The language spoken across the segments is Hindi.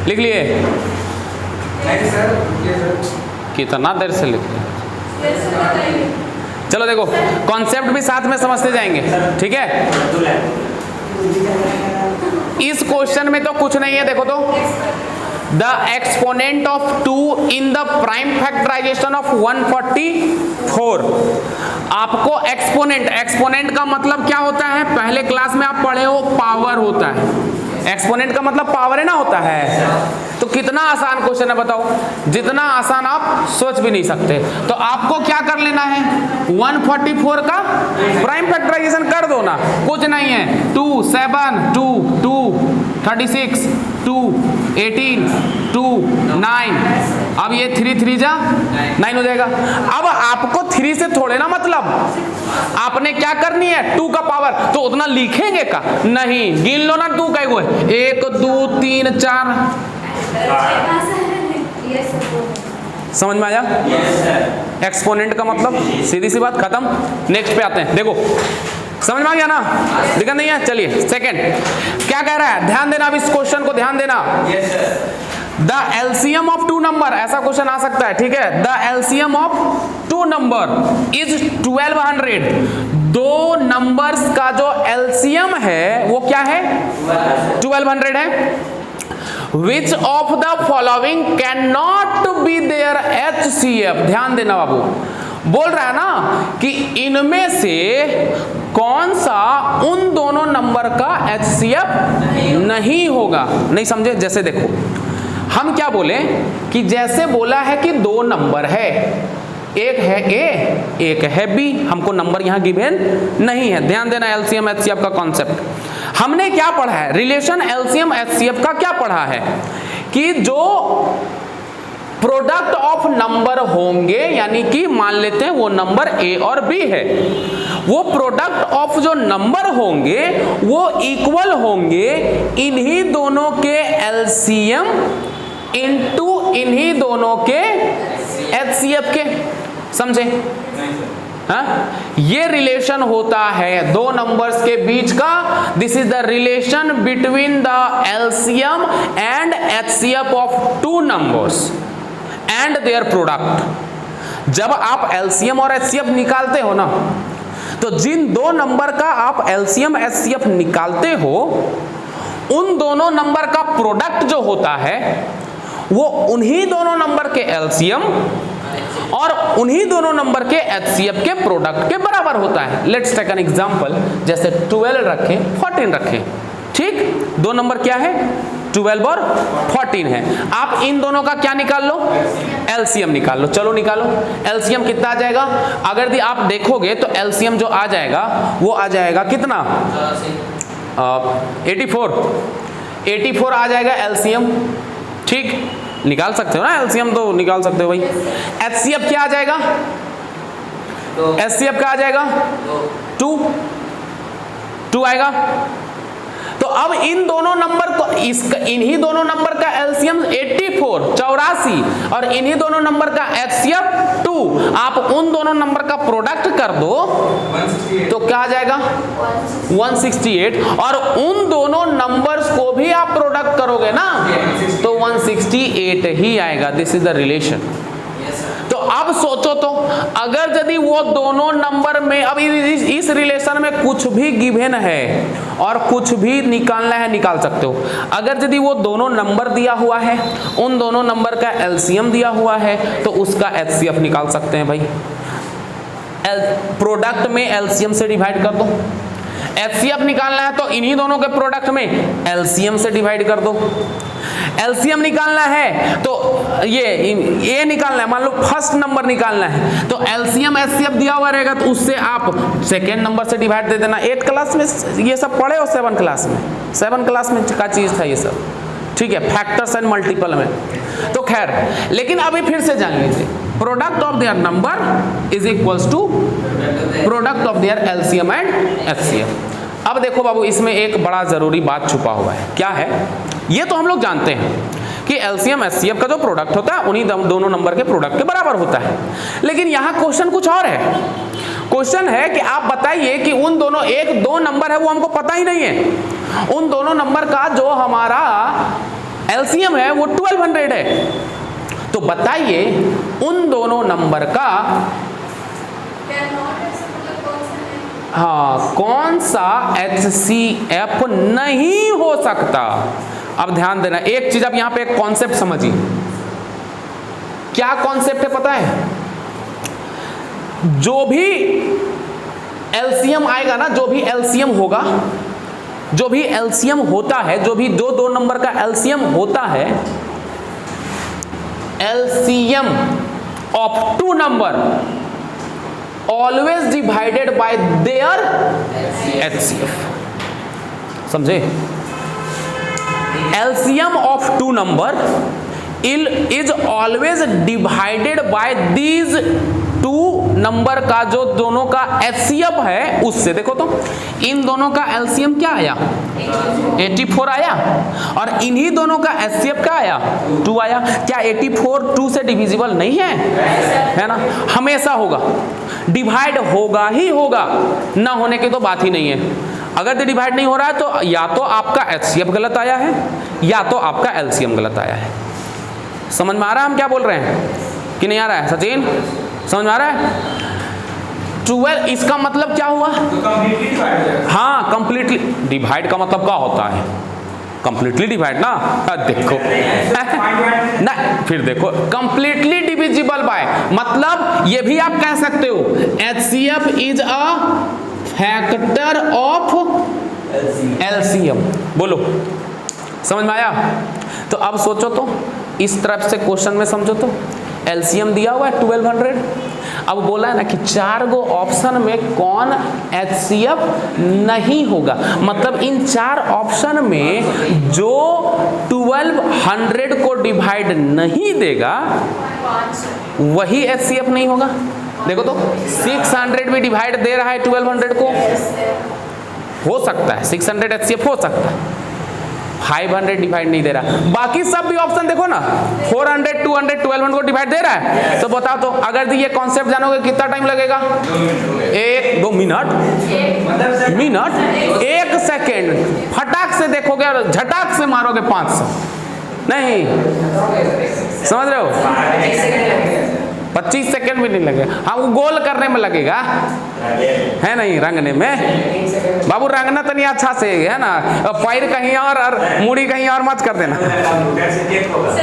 लिख लिए? नहीं सर, ये सर कितना देर से लिख लिए? चलो देखो, कॉन्सेप्ट भी साथ में समझते जाएंगे, ठीक है। इस क्वेश्चन में तो कुछ नहीं है, देखो तो the exponent of 2 in the prime factorization of 144। आपको एक्सपोनेंट का मतलब क्या होता है? पहले क्लास में आप पढ़े हो, पावर होता है। एक्सपोनेंट का मतलब पावर है ना, होता है। तो कितना आसान क्वेश्चन है बताओ, जितना आसान आप सोच भी नहीं सकते। तो आपको क्या कर लेना है, 144 का प्राइम फैक्टराइजेशन कर दो ना, कुछ नहीं है। 2 7 2 2 36 2 18 2 9, अब ये 3 3 जा 9 हो जाएगा। अब आपको 3 से थोड़े ना मतलब, आपने क्या करनी है, 2 का पावर, तो उतना लिखेंगे का नहीं, गिन लो ना 2 का 1 2 3 4। समझ में आया? एक्सपोनेंट का मतलब सीधी सी बात, खत्म। नेक्स्ट पे आते हैं, देखो समझ में आ गया ना, दिक्कत नहीं है। चलिए सेकंड क्या कह रहा है, ध्यान देना, अब इस क्वेश्चन को ध्यान देना। द एलसीएम ऑफ 2 नंबर, ऐसा क्वेश्चन आ सकता है, ठीक है। The LCM of 2 number is 1200। 2 numbers का जो एलसीएम है वो क्या है, 1200 है। Which of the following cannot be their HCF? ध्यान देना बाबू, बोल रहा है ना कि इनमें से कौन सा उन दोनों नंबर का HCF नहीं होगा। नहीं समझे? जैसे देखो, हम क्या बोले कि जैसे बोला है कि 2 नंबर है, एक है A एक है B, हमको नंबर यहां गिवन नहीं है। ध्यान देना, एलसीएम एचसीएफ का कॉन्सेप्ट हमने क्या पढ़ा है, रिलेशन एलसीएम एचसीएफ का क्या पढ़ा है कि जो प्रोडक्ट ऑफ नंबर होंगे, यानी कि मान लेते हैं वो नंबर A और B है, वो प्रोडक्ट ऑफ जो नंबर होंगे वो इक्वल होंगे इन्हीं दोनों के एलसीएम इनटू इन्हीं दोनों के एचसीएफ के। समझे? हाँ, ये रिलेशन होता है 2 नंबर्स के बीच का। This is the relation between the LCM and HCF of 2 numbers and their product. जब आप एलसीएम और एचसीएफ निकालते हो ना, तो जिन 2 नंबर का आप एलसीएम एचसीएफ निकालते हो, उन दोनों नंबर का प्रोडक्ट जो होता है वो उन्हीं दोनों नंबर के एलसीएम और उन्हीं दोनों नंबर के एचसीएफ के प्रोडक्ट के बराबर होता है। लेट्स टेक एन एग्जांपल, जैसे 12 रखें 14 रखें, ठीक। 2 नंबर क्या है, 12 और 14 है। आप इन दोनों का क्या निकाल लो, एलसीएम निकाल लो। चलो निकालो, एलसीएम कितना आ जाएगा। अगर आप देखोगे तो एलसीएम जो आ जाएगा वो आ जाएगा कितना, 84 आ जाएगा एलसीएम, ठीक। निकाल सकते हो ना एलसीएम, तो निकाल सकते हो भाई। एचसीएफ क्या आ जाएगा, एचसीएफ क्या आ जाएगा, 2 आएगा। तो अब इन दोनों नंबर को, इन्हीं दोनों नंबर का एलसीएम 84 और इन्हीं दोनों नंबर का एचसीएफ 2, आप उन दोनों नंबर का प्रोडक्ट कर दो 168। तो क्या आ जाएगा 168, और उन दोनों नंबर्स को भी आप प्रोडक्ट करोगे ना तो 168 ही आएगा। This is the relation. तो अब सोचो तो, अगर यदि वो दोनों नंबर में, अब इस रिलेशन में कुछ भी गिवन है और कुछ भी निकालना है निकाल सकते हो। अगर यदि वो दोनों नंबर दिया हुआ है, उन दोनों नंबर का एलसीएम दिया हुआ है, तो उसका एचसीएफ निकाल सकते हैं भाई। प्रोडक्ट में एलसीएम से डिवाइड कर दो। एचसीएफ निकालना है तो इन्हीं दोनों के प्रोडक्ट में एलसीएम से डिवाइड कर दो। एलसीएम निकालना है तो ये निकालना है, मान लो फर्स्ट नंबर निकालना है, तो एलसीएम एचसीएफ दिया हुआ रहेगा तो उससे आप सेकेंड नंबर से डिवाइड दे देना। 8 क्लास में ये सब पढ़े हो, 7 क्लास में, 7 क्लास में का चीज था ये सब, ठीक है, फैक्टर्स एंड मल्टीपल में। तो खैर, लेकिन अभी फिर से जान लीजिए, product of their number is equals to product of their LCM and HCF. अब देखो बाबू, इसमें एक बड़ा जरूरी बात छुपा हुआ है। क्या है? ये तो हम लोग जानते हैं कि एलसीएम एचसीएफ का जो प्रोडक्ट होता है उन्हीं दोनों नंबर के प्रोडक्ट के बराबर होता है। लेकिन यहाँ क्वेश्चन कुछ और है। क्वेश्चन है कि आप बताइए कि उन दोनों, 1 2 नंबर है वो हमको पता ही नहीं है, उन दोनों नंबर का जो हमारा एलसीएम है वो 1200 है। तो बताइए उन दोनों नंबर का हाँ कौन सा HCF नहीं हो सकता। अब ध्यान देना, एक चीज, अब यहां पे एक कॉन्सेप्ट समझिए। क्या कॉन्सेप्ट है पता है? जो भी एलसीएम आएगा ना, जो भी एलसीएम होगा, जो भी एलसीएम होता है, जो भी दो नंबर का एलसीएम होता है, LCM of two number always divided by their HCF. समझे? LCM of two number is always divided by these two number का जो दोनों का एचसीएफ है उससे। देखो तो इन दोनों का एलसीएम क्या आया? 84 आया, और इन्हीं दोनों का एचसीएफ क्या आया? 2 आया। क्या 84 2 से डिविजिबल नहीं है? है ना? हमेशा होगा, डिवाइड होगा ही होगा, ना होने की तो बात ही नहीं है। अगर डिवाइड नहीं हो रहा है तो या तो आपका एचसीएफ गलत आया है या तो आपका एलसीएम गलत आया है। समझ में आ रहा है हम क्या बोल रहे हैं कि नहीं आ रहा है? सचिन समझ में आ रहा है? 12 इसका मतलब क्या हुआ? तो कंप्लीटली डिवाइड। हाँ कंप्लीटली डिवाइड का मतलब क्या होता है? कंप्लीटली डिवाइड ना, देखो ना, फिर देखो कंप्लीटली डिविजिबल बाय, मतलब ये भी आप कह सकते हो HCF is a factor of LCM. बोलो समझ में आया? तो अब सोचो तो, इस तरफ से क्वेश्चन में समझो तो, एलसीएम दिया हुआ है 1200। अब बोला है ना कि 4 गो ऑप्शन में कौन HCF नहीं होगा, मतलब इन 4 ऑप्शन में जो 1200 को डिवाइड नहीं देगा वही HCF नहीं होगा। देखो तो 600 भी डिवाइड दे रहा है 1200 को, हो सकता है 600 HCF हो सकता है, 500 डिवाइड नहीं दे रहा। बाकी सब भी ऑप्शन देखो ना, 400 200 1200 को डिवाइड दे रहा है। तो बताओ तो अगर ये कॉन्सेप्ट जानोगे कितना टाइम लगेगा? 1-2 मिनट, मिनट 1 सेकेंड, फटाक से देखोगे और झटाक से मारोगे 500। नहीं समझ रहे हो? 25 सेकेंड भी नहीं लगेगा। हाँ वो गोल करने में लगेगा, है नहीं रंगने में। बाबू रंगना तो नहीं अच्छा से, है ना, पैर कहीं और मुड़ी कहीं और मत कर देना,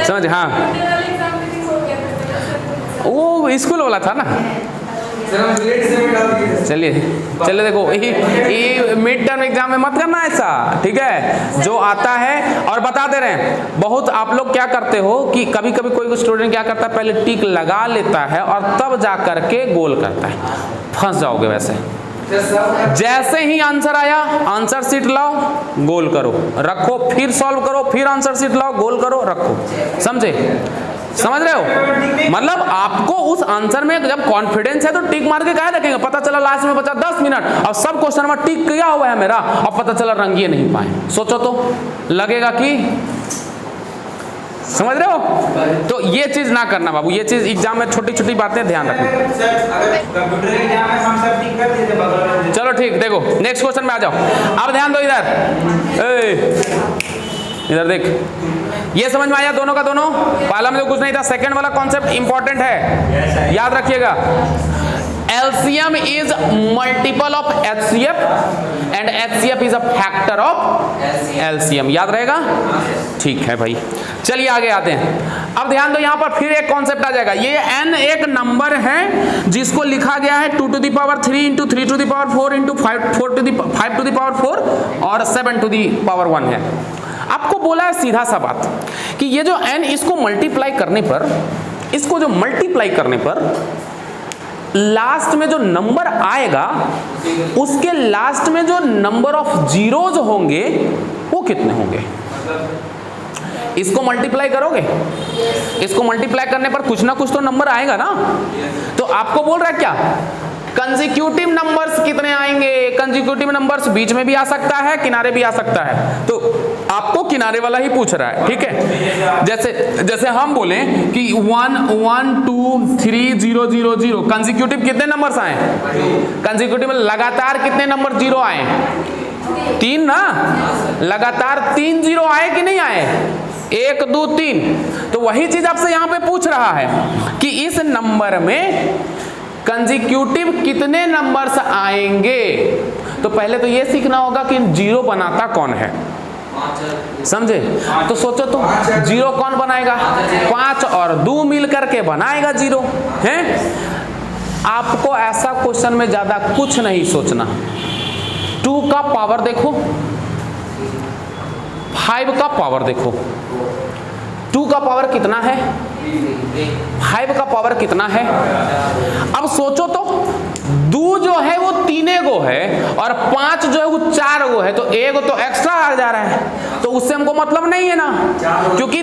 समझ? हाँ वो स्कूल वाला था ना। चलिए चलिए, देखो ये मिड टर्म एग्जाम में मत करना ऐसा, ठीक है? जो आता है और बता दे रहे हैं, बहुत आप लोग क्या करते हो कि कभी कभी कोई स्टूडेंट क्या करता है, पहले टिक लगा लेता है और तब जा करके गोल करता है, फंस जाओगे वैसे। जैसे ही आंसर आया, आंसर शीट लाओ, गोल करो, रखो, फिर सॉल्व करो, फिर आंसर शीट लाओ, गोल करो, रखो। समझे? समझ रहे हो? मतलब आपको उस आंसर में जब कॉन्फिडेंस है तो टिक मार के क्या रखेंगे? पता चला लास्ट में बचा 10 मिनट और सब क्वेश्चन में टिक किया हुआ है मेरा, और पता चला रंगिए नहीं पाए। सोचो तो लगेगा कि, समझ रहे हो? तो ये चीज ना करना बाबू, ये चीज एग्जाम में छोटी छोटी बातें ध्यान रखना। कंप्यूटर एग्जाम में हम सब टिक कर देते बगल में। चलो ठीक, देखो नेक्स्ट क्वेश्चन में आ जाओ। अब ध्यान दो इधर देख, ये समझ में आया दोनों का दोनों? पहला में तो कुछ नहीं था, सेकंड वाला कॉन्सेप्ट इंपॉर्टेंट है, याद रखिएगा। LCM is multiple of HCF and HCF is a factor of LCM। याद रहेगा? ठीक है भाई, चलिए आगे आते हैं। अब ध्यान दो, यहां पर फिर एक कॉन्सेप्ट आ जाएगा। ये n एक नंबर है जिसको लिखा गया है 2 to the power 3 into 3 to the power 4 into 5 to the power 4 और 7 to the power 1 है। आपको बोला है सीधा सा बात कि ये जो n, इसको मल्टीप्लाई करने पर, इसको जो मल्टीप्लाई करने पर लास्ट में जो नंबर आएगा उसके लास्ट में जो नंबर ऑफ जीरोज होंगे वो कितने होंगे? इसको मल्टीप्लाई करोगे, इसको मल्टीप्लाई करने पर कुछ ना कुछ तो नंबर आएगा ना। तो आपको बोल रहा है क्या, कंसेक्यूटिव नंबर्स कितने आएंगे? कंसेक्यूटिव नंबर्स बीच में भी आ सकता है, किनारे भी आ सकता है, तो आपको किनारे वाला ही पूछ रहा है, ठीक है? जैसे हम बोले कि 1 1 2 3 0 0 0, कंसेक्यूटिव कितने नंबर्स आए? कंसेक्यूटिव में लगातार कितने नंबर जीरो आए? 3 ना, लगातार 3 जीरो आए कि नहीं आए? 1 2 3। तो वही चीज आपसे यहां पे पूछ रहा है कि इस नंबर में कंसेक्यूटिव कितने नंबर्स आएंगे। तो पहले तो ये सीखना होगा कि जीरो बनाता कौन है, समझे। तो सोचो तुम, जीरो कौन बनाएगा, 5 और 2 मिल करके बनाएगा जीरो है। आपको ऐसा क्वेश्चन में ज्यादा कुछ नहीं सोचना। 2 का पावर देखो, 5 का पावर देखो। 2 का पावर कितना है, 5 का पावर कितना है। अब सोचो तो 2 जो है वो 3 गो है और 5 जो है वो 4 गो है, तो 1 गो तो एक्स्ट्रा आ जा रहा है, तो उससे हमको मतलब नहीं है ना, क्योंकि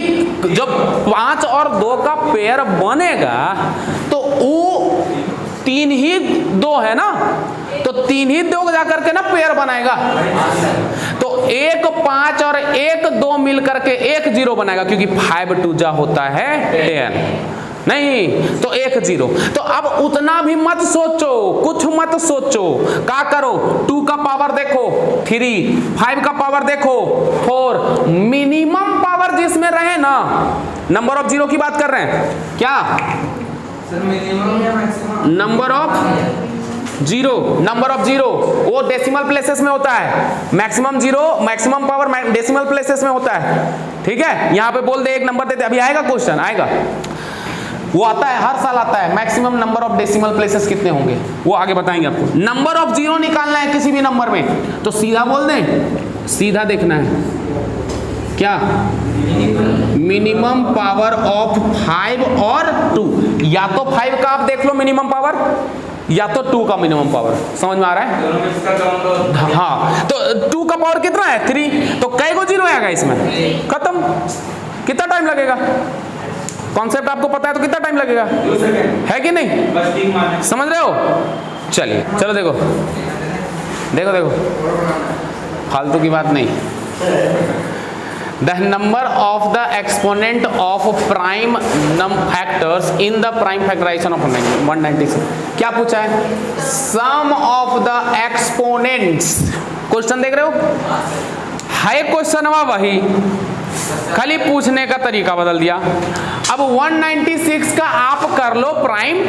जब 5 और 2 का पेयर बनेगा तो वो 3 ही 2 है ना, तो 3 ही 2 जाकर के ना पेयर बनाएगा। तो 1 5 और 1 2 मिल करके 1 0 बनाएगा, क्योंकि 5 2 जा होता है 10 नहीं, तो 1 0। तो अब उतना भी मत सोचो, कुछ मत सोचो, क्या करो, 2 का पावर देखो 3, 5 का पावर देखो 4, मिनिमम पावर जिसमें रहे ना, नंबर ऑफ जीरो की बात कर रहे हैं क्या, number of zero, number of zero वो डेसिमल प्लेसेस में होता है। Maximum zero, maximum power decimal places में होता है, ठीक है। यहां पे बोल दे, एक नंबर देते, अभी आएगा क्वेश्चन, आएगा, वो आता है, हर साल आता है। Maximum number of decimal places कितने होंगे वो आगे बताएंगे आपको। नंबर ऑफ जीरो निकालना है किसी भी नंबर में, तो सीधा बोल दें, सीधा देखना है क्या, मिनिमम पावर ऑफ 5 और 2, या तो 5 का आप देख लो मिनिमम पावर, या तो 2 का मिनिमम पावर। समझ में आ रहा है, हाँ। तो 2 का पावर कितना है 3, तो कई गो जीरो आएगा इसमें, खत्म। कितना टाइम लगेगा, कॉन्सेप्ट आपको पता है तो कितना टाइम लगेगा, है कि नहीं, समझ रहे हो। चलिए चलो देखो देखो देखो, फालतू की बात नहीं। The number of the exponent of prime factors in the prime factorization of 196, क्या पूछा है, sum of the exponents। Question देख रहे हो, है क्वेश्चन वही, खाली पूछने का तरीका बदल दिया। अब 196 का आप कर लो प्राइम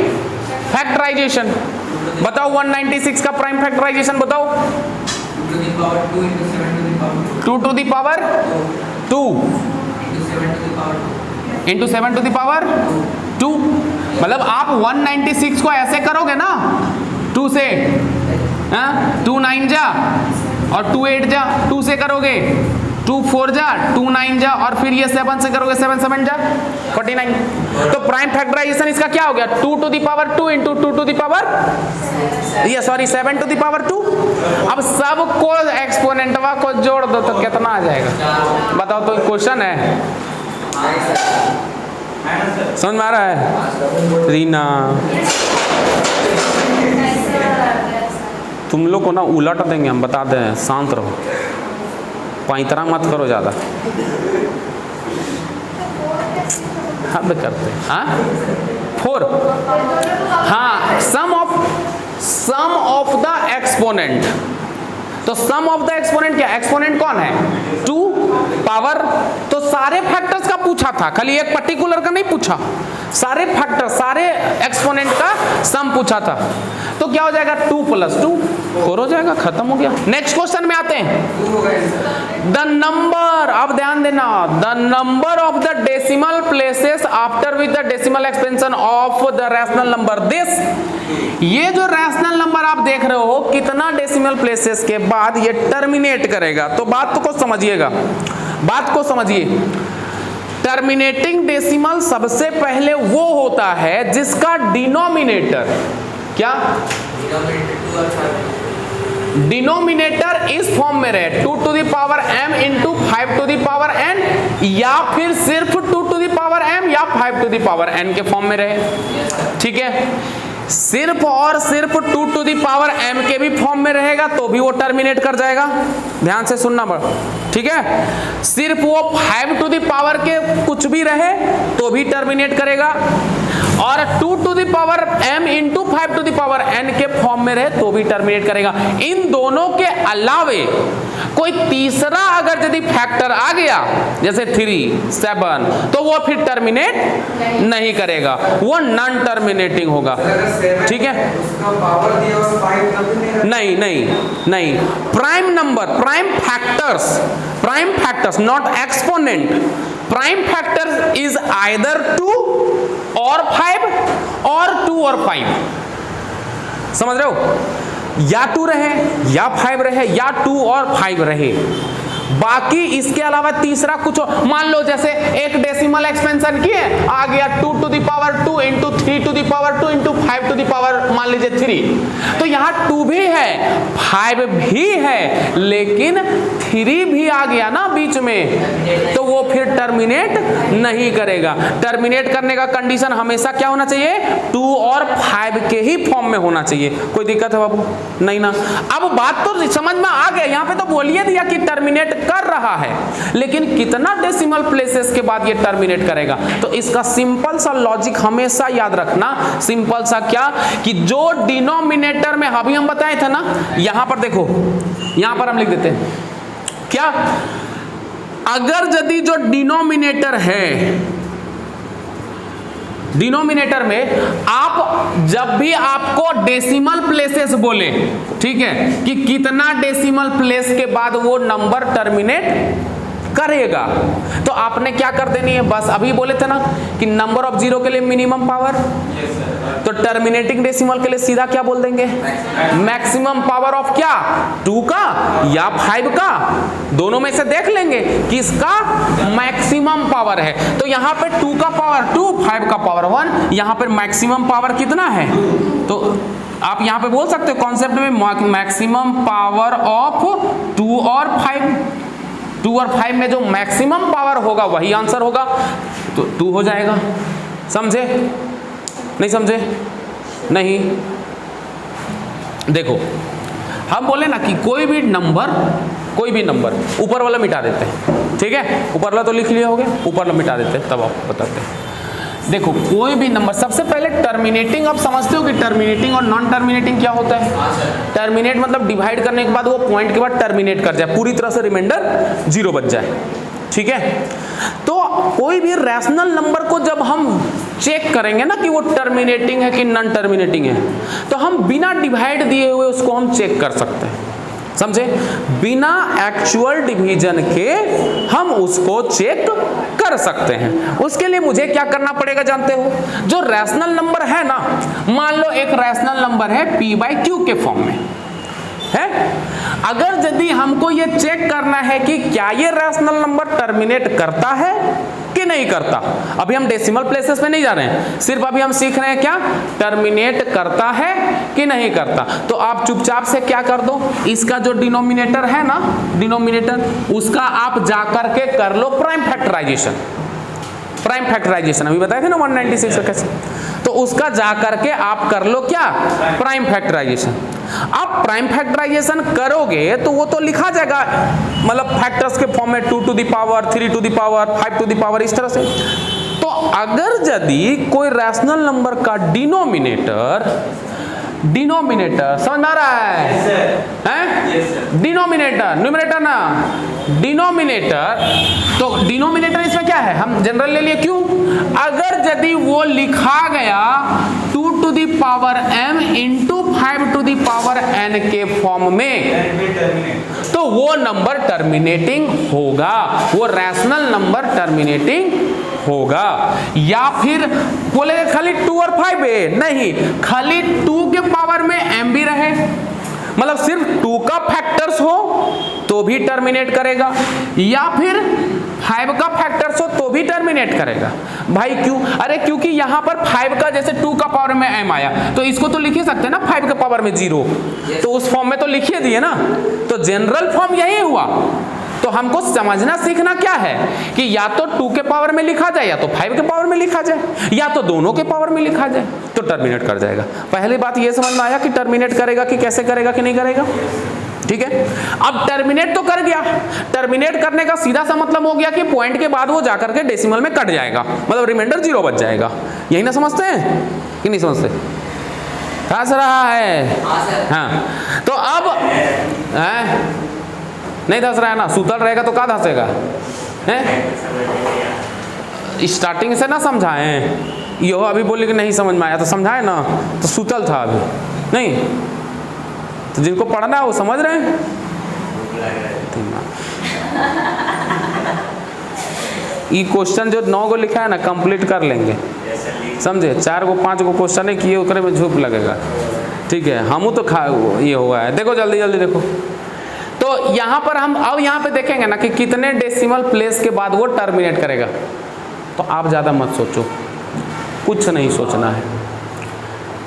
फैक्टराइजेशन, बताओ 196 का प्राइम फैक्टराइजेशन बताओ। 2 to the power 2 into 7 to the power 2, मतलब आप 196 को ऐसे करोगे ना, 2 से 2 9 जा और 2 8 जा, 2 से करोगे 2 4 जा, 2 9 जा, और फिर ये 7 से करोगे 7 7 जा 49। तो प्राइम फैक्टराइजेशन इसका क्या हो गया, 2 to the power 2 into 2 to the power, ये सॉरी 7 to the power 2। अब सबको एक्सपोनेंटवा को जोड़ दो तो कितना आ जाएगा बताओ, तो क्वेश्चन है, समझ में आ रहा है। रीना तुम लोग को ना उलट देंगे हम, बता दें, शांत रहो, पैतरा मत करो ज़्यादा, हद करते। हाँ 4, हाँ सम ऑफ द एक्सपोनेंट। तो सम ऑफ द एक्सपोनेंट क्या, एक्सपोनेंट कौन है 2 पावर, तो सारे फैक्टर्स का पूछा था, खाली एक पर्टिकुलर का नहीं पूछा, सारे फैक्टर सारे एक्सपोनेंट का सम पूछा था। तो क्या हो जाएगा 2 + 2 4 हो जाएगा, खत्म हो गया। नेक्स्ट क्वेश्चन में आते हैं, द नंबर, अब ध्यान देना, the number of the decimal places after with the decimal expansion of the rational number this. ये जो रैशनल नंबर आप देख रहे हो कितना डेसिमल प्लेसेस के बाद ये टर्मिनेट करेगा, तो बात को समझिएगा, बात को समझिए। टर्मिनेटिंग डेसिमल सबसे पहले वो होता है जिसका डिनोमिनेटर क्या, डिनोमिनेटर इस फॉर्म में रहे, 2 to the power m into 5 to the power n, या फिर सिर्फ 2 to the power m या 5 to the power n के फॉर्म में रहे, ठीक है। सिर्फ और सिर्फ 2 to the power m के भी फॉर्म में रहेगा तो भी वो टर्मिनेट कर जाएगा, ध्यान से सुनना बड़ा, ठीक है। सिर्फ वो 5 to the power के कुछ भी रहे तो भी टर्मिनेट करेगा, और 2 to the power m into 5 to the power n के फॉर्म में रहे तो भी टर्मिनेट करेगा। इन दोनों के अलावे कोई तीसरा अगर यदि फैक्टर आ गया जैसे 3, 7, तो वो फिर टर्मिनेट नहीं करेगा, वो नॉन टर्मिनेटिंग होगा। ठीक है, उसका पावर दिया और 5 तब नहीं नहीं नहीं, prime number, prime factors not exponent, prime factor is either 2 और 5 और 2 और 5। समझ रहे हो, या 2 रहे या 5 रहे या 2 और 5 रहे, बाकी इसके अलावा तीसरा कुछ मान लो जैसे एक डेसिमल एक्सपेंशन किए, आ गया 2 to the power 2 into 3 to the power 2 into 5 to the power मान लीजिए 3, तो यहाँ 2 भी है 5 भी है, लेकिन 3 भी आ गया ना बीच में, तो वो फिर टर्मिनेट नहीं करेगा। टर्मिनेट करने का कंडीशन हमेशा क्या होना चाहिए, 2 और 5 के ही फॉर्म में होना चाहिए। कोई दिक्कत है बाबू? नहीं ना। अब बात तो समझ में आ गया, यहाँ पे तो बोलिए दिया कि टर्मिनेट कर रहा है, लेकिन कितना डेसिमल प्लेसेस के बाद ये टर्मिनेट करेगा। तो इसका सिंपल सा लॉजिक हमेशा याद रखना, सिंपल सा क्या, कि जो डिनोमिनेटर में अभी हम बताए थे ना, यहां पर देखो, यहां पर हम लिख देते हैं क्या, अगर यदि जो डिनोमिनेटर है, डिनोमिनेटर में आप जब भी आपको डेसिमल प्लेसेस बोले, ठीक है, कि कितना डेसिमल प्लेस के बाद वो नंबर टर्मिनेट करेगा, तो आपने क्या कर देनी है, बस अभी बोले थे ना कि नंबर ऑफ जीरो के लिए मिनिमम पावर, तो टर्मिनेटिंग डेसिमल के लिए सीधा क्या बोल देंगे, मैक्सिमम पावर ऑफ क्या, 2 का या 5 का, दोनों में से देख लेंगे किसका मैक्सिमम पावर है। तो यहाँ पे 2 का पावर 2, 5 का पावर 1, यहाँ पर मैक्सिमम पावर कितना है, तो आप यहाँ पे बोल सकते हो कॉन्सेप्ट में मैक्सिमम पावर ऑफ 2 और 5, 2 और 5 में जो मैक्सिमम पावर होगा वही आंसर होगा, तो 2 हो जाएगा। समझे? नहीं समझे? नहीं। देखो हम बोले ना कि कोई भी नंबर ऊपर वाला मिटा देते हैं, ठीक है, ऊपर वाला तो लिख लिया होगा, ऊपर वाला मिटा देते हैं, तब आप बताते हैं। देखो कोई भी नंबर, सबसे पहले टर्मिनेटिंग, आप समझते हो कि टर्मिनेटिंग और नॉन टर्मिनेटिंग क्या होता है। टर्मिनेट मतलब डिवाइड करने के बाद वो पॉइंट के बाद टर्मिनेट कर जाए, पूरी तरह से रिमाइंडर 0 बच जाए, ठीक है। तो कोई भी रैशनल नंबर को जब हम चेक करेंगे ना कि वो टर्मिनेटिंग है कि नॉन टर्मिनेटिंग है, तो हम बिना डिवाइड दिए हुए उसको हम चेक कर सकते हैं, समझे, बिना एक्चुअल डिवीजन के हम उसको चेक कर सकते हैं। उसके लिए मुझे क्या करना पड़ेगा जानते हो, जो रैशनल नंबर है ना, मान लो एक रैशनल नंबर है p/q के फॉर्म में है, अगर यदि हमको ये चेक करना है कि क्या ये रैशनल नंबर टर्मिनेट करता है कि नहीं करता, अभी हम डेसिमल प्लेसेस पे नहीं जा रहे हैं, सिर्फ अभी हम सीख रहे हैं क्या, टर्मिनेट करता है कि नहीं करता, तो आप चुपचाप से क्या कर दो, इसका जो डिनोमिनेटर है ना, डिनोमिनेटर उसका आप जा करके कर लो प्राइम फैक्टराइजेशन। प्राइम फैक्टराइजेशन अभी बताए थे ना 196 कैसे, तो उसका जा करके आप कर लो क्या, प्राइम फैक्टराइजेशन। आप प्राइम फैक्टराइजेशन करोगे तो वो तो लिखा जाएगा, मतलब फैक्टर्स के फॉर्म में 2 to the power, 3 to the power, 5 to the power, इस तरह से। तो अगर यदि कोई रैशनल नंबर का डिनोमिनेटर समझ आ रहा है, डिनोमिनेटर, न्यूमरेटर ना, डिनोमिनेटर, तो डिनोमिनेटर इसमें क्या है, हम जनरल ले लिए, क्यों, अगर यदि वो लिखा गया 2 to the power m into 5 to the power n के फॉर्म में, तो वो नंबर टर्मिनेटिंग होगा, वो रैशनल नंबर टर्मिनेटिंग होगा। या फिर बोले खाली 2 और 5 है, नहीं, खाली 2 के पावर में m भी रहे, मतलब सिर्फ 2 का फैक्टर्स हो तो भी टर्मिनेट करेगा, या फिर 5 का फैक्टर्स हो तो भी टर्मिनेट करेगा। भाई क्यों, अरे क्योंकि यहां पर 5 का जैसे 2 का पावर में m आया, तो इसको तो लिख ही सकते हैं ना 5 के पावर में 0, तो उस फॉर्म में तो लिखिए दिए ना, तो जनरल फॉर्म यही हुआ। तो हमको समझना सीखना क्या है कि या तो 2 के पावर में लिखा जाए, या तो 5 के पावर में लिखा जाए, या तो दोनों के पावर में लिखा जाए, तो टर्मिनेट कर जाएगा। पहली बात ये समझ में आया कि टर्मिनेट करेगा कि कैसे करेगा कि नहीं करेगा, ठीक है। अब टर्मिनेट तो कर गया, टर्मिनेट करने का सीधा सा मतलब हो गया कि पॉइंट के बाद वो जाकर के डेसिमल में कट जाएगा, मतलब रिमाइंडर 0 बच जाएगा, यही ना समझते हैं कि नहीं समझते, हंस रहा है, हाँ। तो अब नहीं धंस रहा है ना, सूतल रहेगा तो क्या धंसेगा हैं? स्टार्टिंग से ना समझाएं, यो अभी बोले कि नहीं समझ में आया तो समझाए ना, तो सूतल था अभी नहीं, तो जिनको पढ़ना है वो समझ रहे हैं। ये क्वेश्चन जो 9 को लिखा है ना कंप्लीट कर लेंगे, समझे? 4 को 5 को क्वेश्चन है किए उतरे में झूप लगेगा, ठीक है? हम तो खा ये हुआ है, देखो जल्दी जल्दी देखो। तो यहाँ पर हम अब यहाँ पे देखेंगे ना कि कितने डेसिमल प्लेस के बाद वो टर्मिनेट करेगा। तो आप ज़्यादा मत सोचो, कुछ नहीं सोचना है।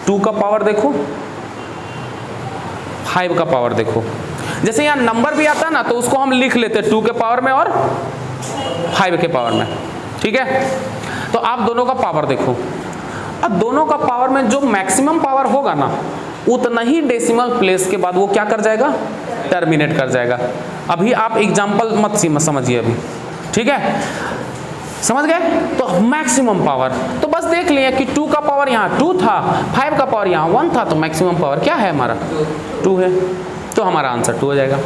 2 का पावर देखो, 5 का पावर देखो। जैसे यहाँ नंबर भी आता है ना तो उसको हम लिख लेते हैं 2 के पावर में और 5 के पावर में, ठीक है? तो आप दोनों का पावर देखो, अब दोनों का पावर में जो मैक्सिमम पावर होगा ना उतना ही डेसिमल प्लेस के बाद वो क्या कर जाएगा, टर्मिनेट कर जाएगा। अभी आप एग्जाम्पल मत समझिए अभी, ठीक है? समझ गए? तो मैक्सिमम पावर तो बस देख लिए कि 2 का पावर यहाँ 2 था, 5 का पावर यहाँ 1 था, तो मैक्सिमम पावर क्या है हमारा 2 है, तो हमारा आंसर 2 हो जाएगा।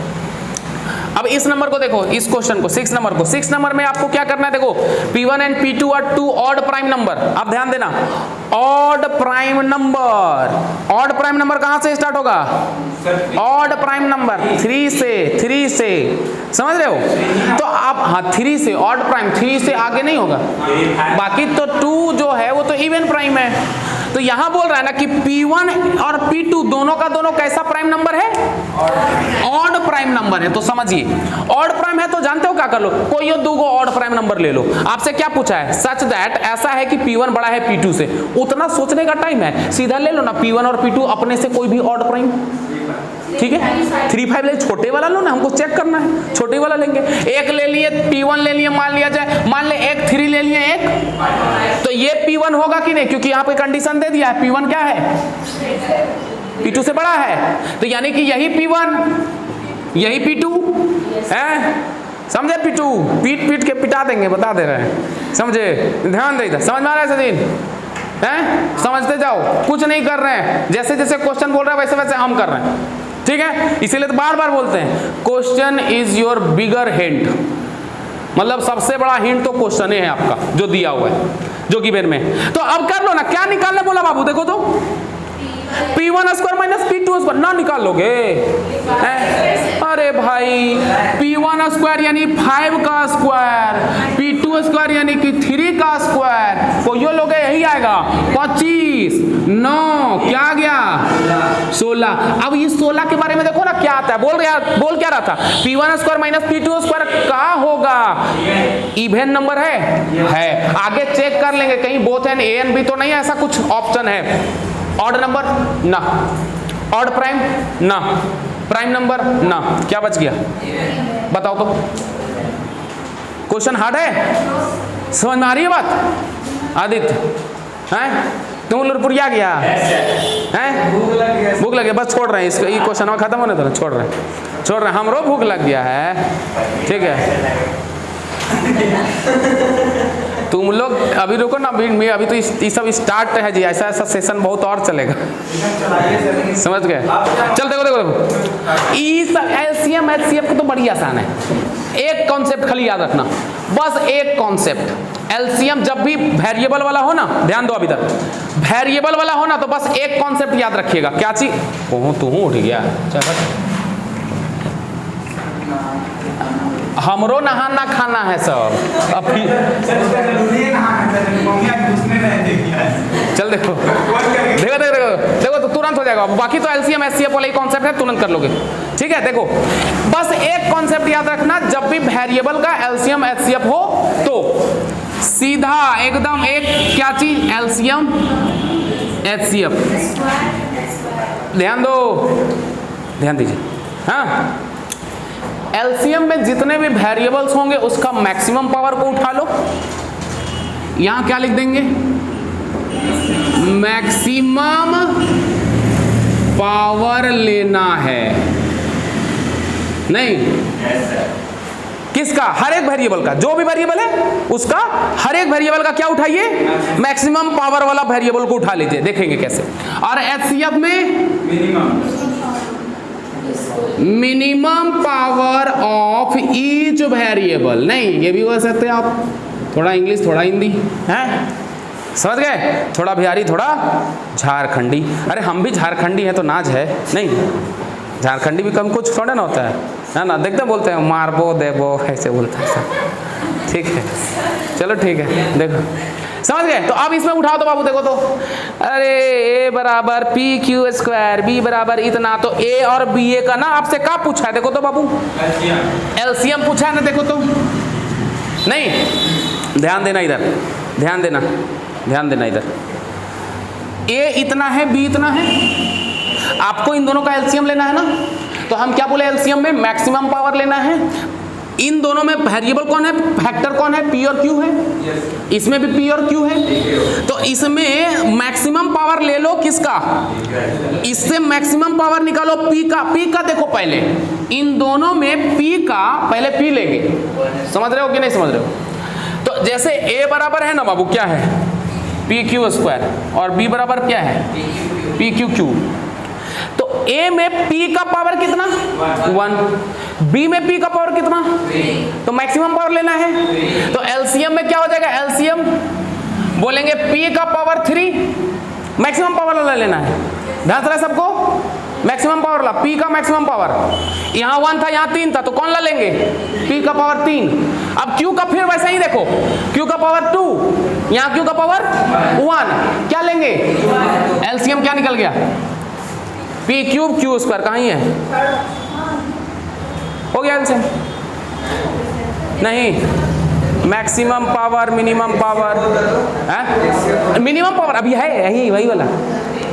अब इस नंबर को देखो, इस क्वेश्चन को 6 नंबर को, 6 नंबर में आपको क्या करना है, देखो P1 and P2 are 2 odd prime number. आप ध्यान देना, odd prime number, odd prime number कहां से स्टार्ट होगा, ऑड प्राइम नंबर 3 से, समझ रहे हो? तो आप हाँ 3 से, ऑड प्राइम 3 से आगे नहीं होगा, बाकी तो 2 जो है वो तो इवन प्राइम है। तो यहां बोल रहा है ना कि P1 और P2 दोनों का दोनों कैसा प्राइम नंबर है, ऑड प्राइम नंबर है। तो समझिए ऑड प्राइम है तो जानते हो क्या कर लो, कोई और 2 ऑड प्राइम नंबर ले लो। आपसे क्या पूछा है, सच दैट ऐसा है कि P1 बड़ा है P2 से, उतना सोचने का टाइम है, सीधा ले लो ना P1 और P2 अपने से कोई भी ऑड प्राइम, ठीक है? 3 5 ले, छोटे वाला लो ना, हमको चेक करना है, छोटे वाला लेंगे। एक ले लिए P1 ले लिए, मान लिया जाए, मान ले एक 3 ले लिए एक, तो ये P1 होगा कि नहीं, क्योंकि यहाँ पे कंडीशन दे दिया है P1 क्या है, P2 से बड़ा है, तो यानी कि यही P1 यही P2 है, समझे? P2 पीट के पिटा देंगे, बता दे रहे हैं, समझे? ध्यान दे, समझ में आ रहा है सजीन हैं? समझते जाओ, कुछ नहीं कर रहे हैं, जैसे जैसे क्वेश्चन बोल रहा है वैसे वैसे हम कर रहे हैं, ठीक है? इसीलिए तो बार बार बोलते हैं question is your bigger hint, मतलब सबसे बड़ा हिंट तो क्वेश्चन ही है आपका जो दिया हुआ है, जो गिवन में। तो अब कर लो ना, क्या निकालने बोला बाबू, देखो तो P1 square minus P2 square ना निकाल लोगे, अरे भाई P1 स्क्वायर यानी 5 का स्क्वायर, P2 स्क्वायर यानी कि 3 का स्क्वायर, तो ये लोगे यही आएगा 25, 9 क्या गया 16। अब इस 16 के बारे में देखो ना क्या आता है, बोल क्या रहा था, P1 square minus P2 square क्या होगा, इवन नंबर है। आगे चेक कर लेंगे कहीं both and A and B तो नहीं, ऐसा कुछ ऑप्शन है। ऑड नंबर ना, ऑड प्राइम ना, प्राइम नंबर ना, क्या बच गया बताओ तो? क्वेश्चन हार्ड है, समझ में आ रही है बात? आदित्य हैं, तुम लुरपुरिया गया हैं, भूख लग गया, बस छोड़ रहे हैं इसको, ये क्वेश्चन खत्म होने दो, छोड़ रहे हैं, हमरो भूख लग गया है, ठीक है? तुम लोग अभी रुको ना, अभी तो ये सब स्टार्ट है जी, ऐसा सेशन बहुत और चलेगा, समझ गए? चल देखो ये सब LCM HCF को तो बड़ी आसान है, एक कॉन्सेप्ट खाली याद रखना, बस एक कॉन्सेप्ट। LCM जब भी वेरिएबल वाला हो ना, ध्यान दो अभी तक, वेरिएबल वाला हो ना तो बस एक कॉन्सेप्ट याद रखिएगा, क्या चीज, तू उठ गया, हमरो नहाना खाना है सब अभी, चल देखो तो तुरंत हो जाएगा, बाकी तो LCM HCF वाला ही कॉन्सेप्ट है, तुरंत कर लोगे, ठीक है? देखो बस एक कॉन्सेप्ट याद रखना, जब भी वेरिएबल का LCM HCF हो तो सीधा एकदम एक क्या चीज, LCM HCF, ध्यान दीजिए, हाँ? LCM में जितने भी वेरिएबल्स होंगे उसका मैक्सिमम पावर को उठा लो, यहां क्या लिख देंगे, मैक्सिमम पावर लेना है, नहीं किसका, हर एक वेरिएबल का, जो भी वेरिएबल है उसका हर एक वेरिएबल का क्या उठाइए, मैक्सिमम पावर वाला वेरिएबल को उठा लीजिए, देखेंगे कैसे। और HCF में minimum power of each variable, नहीं ये भी बोल सकते हैं आप, थोड़ा इंग्लिश थोड़ा हिंदी हैं, समझ गए, थोड़ा बिहारी थोड़ा झारखंडी। अरे हम भी झारखंडी हैं तो नाज है नहीं, झारखंडी भी कम कुछ थोड़ा ना होता है ना, देखते बोलते हैं मारबो देबो ऐसे बोलते हैं सब, ठीक है चलो ठीक है, देखो समझ गए। तो अब इसमें उठाओ तो बाबू देखो तो, अरे ए बराबर पी क्यू स्क्वायर, बी बराबर इतना, तो ए और बी ए का ना आपसे क्या पूछा है, देखो तो बाबू एलसीएम पूछा है ना, देखो तो, नहीं ध्यान देना इधर, ध्यान देना, ध्यान देना इधर, ए इतना है बी इतना है, आपको इन दोनों का एलसीएम लेना है ना, तो हम क्या बोले एलसीएम में मैक्सिमम पावर लेना है। इन दोनों में वेरिएबल कौन है, फैक्टर कौन है, पी और क्यू है, इसमें भी पी और क्यू है, तो इसमें मैक्सिमम पावर ले लो किसका, इससे मैक्सिमम पावर निकालो पी का, पी का देखो पहले, इन दोनों में पी का पहले पी लेंगे, समझ रहे हो कि नहीं समझ रहे हो। तो जैसे ए बराबर है ना बाबू क्या है, पी क्यू स्क्वायर, और बी बराबर क्या है, पी क्यू क्यू, तो ए में पी का पावर कितना 1, बी में पी का पावर कितना, तो मैक्सिमम पावर लेना है, तो एलसीएम में क्या हो जाएगा, एलसीएम बोलेंगे पी का पावर 3, मैक्सिमम पावर वाला लेना है, ध्यान से सबको, मैक्सिमम पावर ला, पी का मैक्सिमम पावर, यहाँ 1 था यहाँ 3 था, तो कौन ला लेंगे, पी का पावर 3। अब क्यू का फिर वैसे ही देखो, क्यू का पावर 2, यहाँ क्यू का पावर 1, क्या लेंगे, एलसीएम क्या निकल गया, पी क्यूब क्यू स्क्वायर, कहाँ ही है, हो गया एलसीएम, नहीं maximum power minimum power, minimum power अभी है यही वही वाला,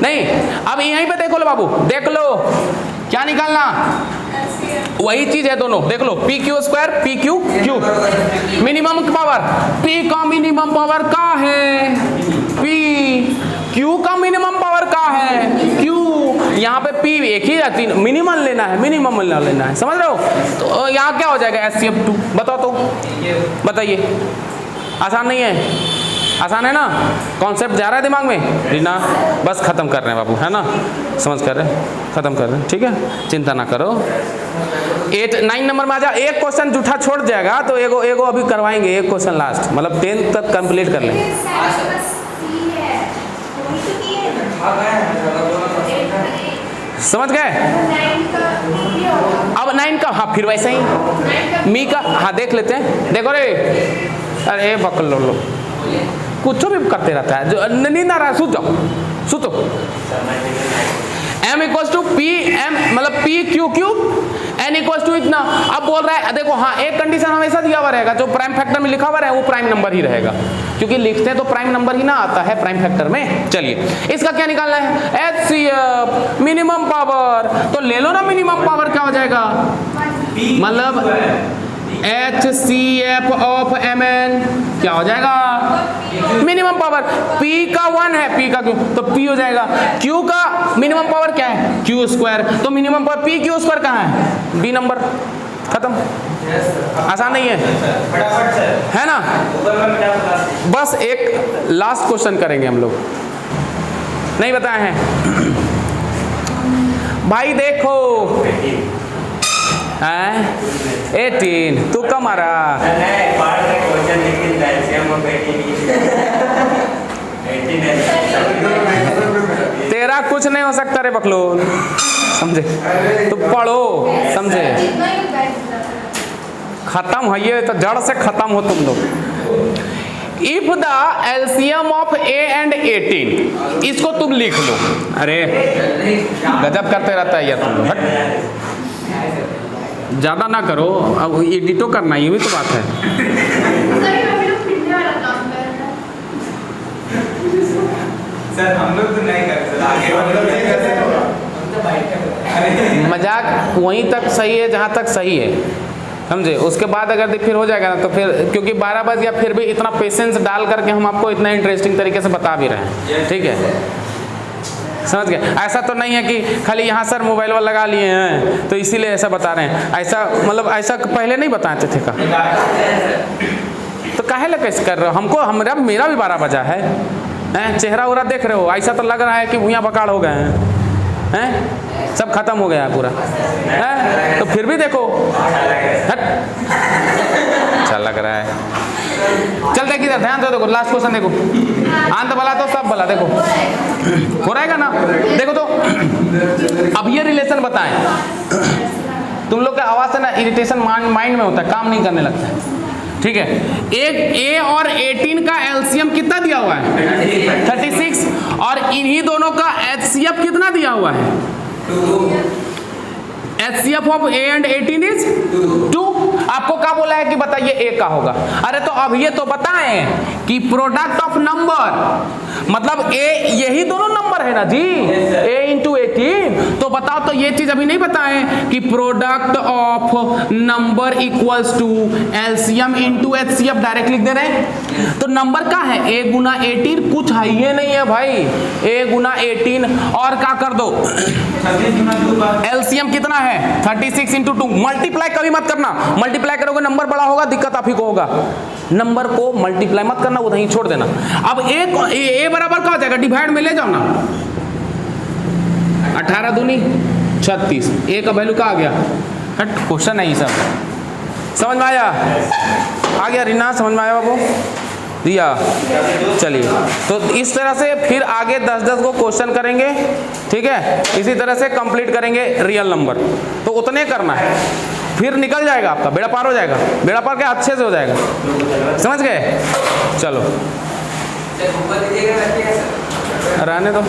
नहीं अब यहीं पे देखो लो बाबू, देख लो क्या निकालना, वही चीज है दोनों, देख लो P Q square P Q Q, minimum power, P का मिनिमम पावर का है पी, क्यू का मिनिमम पावर का है क्यू, यहाँ पे पी एक ही रहती, मिनिमम लेना है, मिनिमम लेना है, समझ रहे हो। तो यहाँ क्या हो जाएगा HCF2, बताओ तो, बताइए, आसान नहीं है, आसान है ना, कॉन्सेप्ट जा रहा है दिमाग में, जी ना, बस खत्म कर रहे हैं बाबू, है ना, समझ कर रहे हैं, खत्म कर रहे हैं, ठीक है, चिंता ना करो। 9 नंबर में आ जा, एक क्वेश्चन जूठा छोड़ जाएगा तो एगो अभी करवाएंगे, एक क्वेश्चन लास्ट, मतलब 10 तक कंप्लीट कर लेंगे, समझ गए। अब 9 का, हाँ फिर वैसे ही मी का, हाँ देख लेते हैं, देखो रे, अरे बकल लो कुछ भी करते रहता है, जो नींद आ रहा है सूत जाओ, सूतो, m equals to P M, मतलब P Q cube, n equals to इतना। अब बोल रहा है देखो, हाँ एक कंडीशन हमेशा दिया हुआ रहेगा, जो प्राइम फैक्टर में लिखा हुआ है वो प्राइम नंबर ही रहेगा, क्योंकि लिखते तो प्राइम नंबर ही ना आता है प्राइम फैक्टर में। चलिए इसका क्या निकालना है, HCF मिनिमम पावर, तो ले लो ना मिनिमम पावर क्या हो जाएगा, मतलब HCF ऑफ Mn क्या हो जाएगा, मिनिमम पावर, P का 1 है, P का Q, तो P हो जाएगा, Q का मिनिमम पावर क्या है, Q स्क्वायर, तो minimum power P Q square कहाँ है, B नंबर, खत्म, आसान नहीं है, है ना। बस एक लास्ट क्वेश्चन करेंगे हम लोग, नहीं बताए हैं भाई, देखो 18 तू कम आ रहा, तेरा कुछ नहीं हो सकता रे बकलोल, समझे, तो पढ़ो, समझे, खत्म है ये तो, जड़ से खत्म हो तुम लोग। If the LCM of A and 18, इसको तुम लिख लो, अरे गजब करते रहता है यार तुम लोग, ज्यादा ना करो, अब एडिटो करना ये भी तो बात है। सर हम लोग तो नहीं करते, मजाक वहीं तक सही है जहाँ तक सही है, समझे, उसके बाद अगर फिर हो जाएगा ना तो फिर, क्योंकि 12 बज गया, फिर भी इतना पेशेंस डाल करके हम आपको इतना इंटरेस्टिंग तरीके से बता भी रहे हैं, ठीक है, समझ गए। ऐसा तो नहीं है कि खाली यहाँ सर मोबाइल वाला लगा लिए हैं तो इसीलिए ऐसा बता रहे हैं, ऐसा मतलब ऐसा पहले नहीं बताते थे का, तो काहे लग कैसे कर रहे हो, हमको मेरा भी 12 बजा है, चेहरा उहरा देख रहे हो, ऐसा तो लग रहा है कि भूया बकाड़ हो गए हैं, हैं, सब खत्म हो गया है पूरा हैं? तो फिर भी देखो, हट, अच्छा लग रहा है। चल देखिए ध्यान से देखो, लास्ट क्वेश्चन देखो, अंत भला तो सब भला, देखो हो रहेगा ना। देखो तो अब ये रिलेशन बताएं, तुम लोग का आवाज से ना इरिटेशन माइंड में होता है, काम नहीं करने लगता है, ठीक है। एक ए और 18 का एलसीएम कितना दिया हुआ है 36, और इन्हीं दोनों का एचसीएफ कितना दिया हुआ है, HCF of A and 18 is 2। आपको क्या बोला है कि बताइए A का होगा। अरे तो अब ये तो बताएं कि प्रोडक्ट ऑफ नंबर मतलब A, यही दोनों नंबर है ना जी, A इंटू 18। तो बताओ तो ये चीज अभी नहीं बताएं कि product of number equals to LCM into HCF, direct लिख दे रहे हैं। तो नंबर का है A गुना 18, कुछ है ही नहीं है भाई, A गुना 18 और क्या कर दो, एलसीएम कितना है 36 इंटू 2। मल्टीप्लाई कभी मत करना, मल्टीप्लाई करोगे नंबर बड़ा होगा, दिक्कत आप ही को होगा। नंबर को मल्टीप्लाई मत करना, उधर ही छोड़ देना। अब ए बराबर क्या हो जाएगा, डिवाइड में ले जाओ ना, 18 दूनी 36, ए का वैल्यू क्या आ गया, हट क्वेश्चन है ये सब, समझ में आया, आ गया रीना, समझ में आया बाबू दिया। चलिए तो इस तरह से फिर आगे 10-10 को क्वेश्चन करेंगे, ठीक है, इसी तरह से कंप्लीट करेंगे रियल नंबर। तो उतने करना है, फिर निकल जाएगा आपका बेड़ा पार हो जाएगा, बेड़ा पार क्या अच्छे से हो जाएगा, समझ गए। चलो रहने दो।